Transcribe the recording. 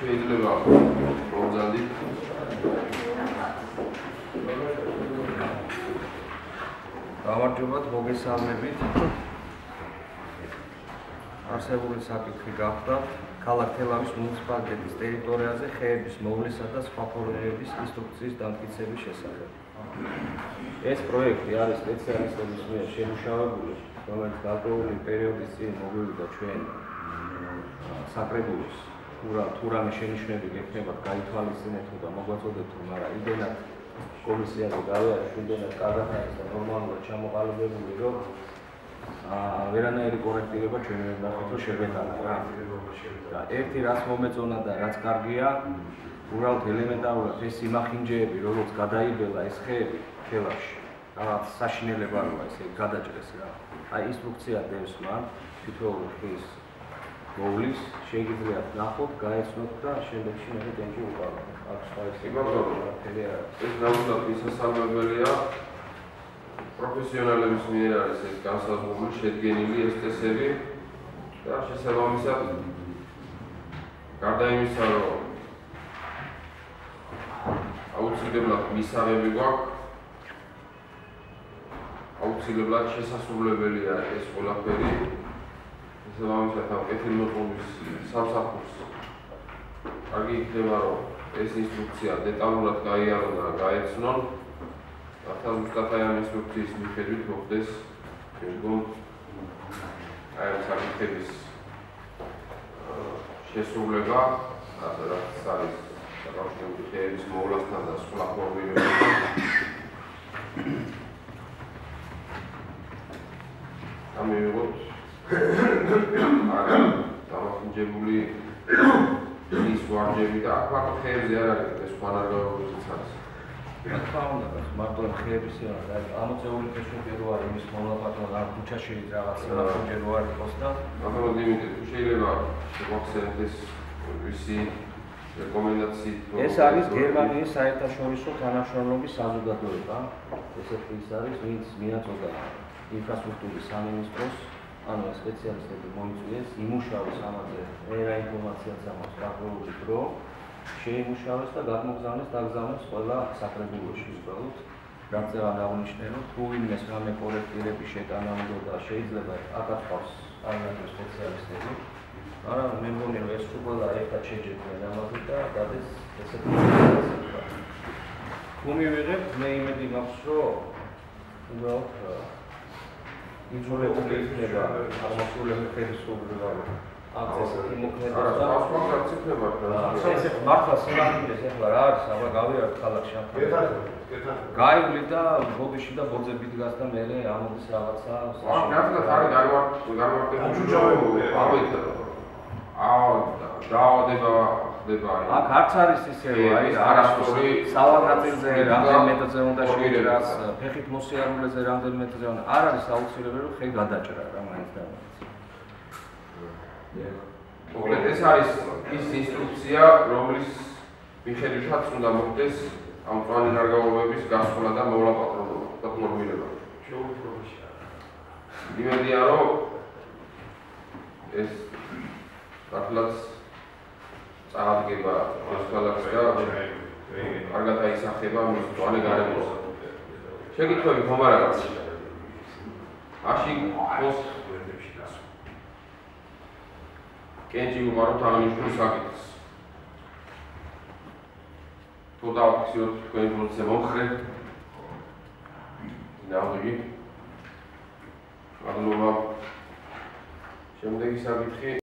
შეიძლება მომზადდით. გამარჯობათ, მოგესალმებით. არსებული საკითხი გახდა ქალაქ თელავის მუნიციპალიტეტის ტერიტორიაზე ხეების მოვლისა და სხვა ფორმების ინსტრუქციის დამტკიცების შესახებ. ეს პროექტი არის სპეციალისტების მიერ შემუშავებული, რომელიც გარკვეული პერიოდის წინ მოგვივიდა ჩვენ საკრებულოს თუ რამე შენიშვნები გექნებათ გაითვალისწინეთ და მოგვაწოდეთ, მაგრამ იმდენად კომისიაზე გავიარეთ, იმდენად კარგად არის და ნორმალურად ჩამოყალიბებული, რომ ვერანაირი კორექტირება ჩვენ ვერ ნახეთ, რომ შეგეტანა რა. და ერთი რაც მომეწონა და რაც კარგია, უბრალოდ ელემენტარულად ეს სიმახინჯეები, როგორც გადაიბელა ეს ხეები თელავში, რაღაც საშინელება როა ესე გადაჭრეს რა. აი ინსტრუქცია დევს მან თითოეული ხის მოვლის, შეგიძლიათ ნახოთ, გაეცნოთ და შემდეგში მე ტენჯი უყავთ. აქ სხვა ეს ეს ნამდვილად მისასალმებელია. პროფესიონალების მიერ არის ეს განსაზღვრული, შედგენილი ეს წესები და შესაბამისად გარდა იმისა, რომ აუცილებლად მისაღები გვაქვს, აუცილებლად შესასრულებელია ეს ყველაფერი. შესაბამისად ამ კეთილმოწყობის სამსახურს კარგი იქნება, რომ ეს ინსტრუქცია დეტალურად გაიარონ და გაეცნონ. ახლა ზუსტად აი ამ ინსტრუქციის მიხედვით მოხდეს შემდგომ აი ამ საკითხების შესრულება, რაც არის საკავშირო ხეების მოვლასთან და სხვა ფორმირებასთან. ამივიღოთ დამახინჯებული ის ვარჯები და აქ მარტო ხეებზე არ არის, ეს ხანარგაობებიც არის. მარტო ხეების არა, ამოწეული ფეშები რო არის იმის მონაპატრო არ ქუჩაში რაღაც საფუძე რო არის იყოს და ახლა დიმიტრი, თუ შეიძლება შევახსენოთ ეს ვისი რეკომენდაციით. ეს არის გერმანიის საერთაშორისო თანამშრომლობის საზოგადოება. ესეთი ის არის, ვინც მიაწოდა ინფრასტრუქტურის სამინისტროს, ანუ სპეციალისტები მოიწვიეს, იმუშაოს ამაზე, რა ინფორმაციაც ამას გარკვეული დრო შეიმუშავეს და გადმოგზავნეს დაგზავნეს ყველა საკრებულოში უბრალოდ. გაწევა დავნიშნე, რომ თუ ვინმეს რამე კორექტირების შეტანა უნდა და შეიძლება აკაც ყავს არანაირი სპეციალისტები, მაგრამ მე მგონი რომ ეს ყველა ერთად შეჯებრდნენ ამაზე და გადეს ესეთი სიტუაცია. თუ მივიღებთ, მე იმედი მაქვს, რომ უბრალოდ იძულებული იქნება აღმოსავლელი ხელისუფლება აქცესით იმოქმედოს და ასპარეზად ციფრება ესეთ მართლა სიმახინჯეს ახლა რა არის, აბა გავიარეთ ქალაქში ახლა. გაივლი და ბოდიში და ბოძები დგას და მე ამოდის რაღაცა. ნახეთ არის გამარტებული დაავადება ხდება. აქ არც არის ისე აი არასწორი სავანაწილზე რამდენ მეტრზე უნდა შეიჭრას, ფეხით მოსიარულეზე რამდენ მეტრზე უნდა. არ არის აუცილებელი რომ ხე გადაჭრა რა მაინც და მოკლედ ეს არის ის ინსტრუქცია, რომლის მიხედვითაც უნდა მოხდეს ამ მწვანე ნარგავობების გასვლა და მოვლა-პატრონობა და ფორმირება. იმედია, რომ ეს მართლაც წარადგება ეს ქალაქს და კარგად აისახება მის მწვანე გარემოს. შეკითხვები ხომ არ აქვს? აში პოსტ კენჭი უყაროთ აღნიშნულ საკითხს. თუ დავფიქსიროთ თქვენი პროცესზე მომხრე, ნავიგი. მადლობა. შემდეგი საკითხი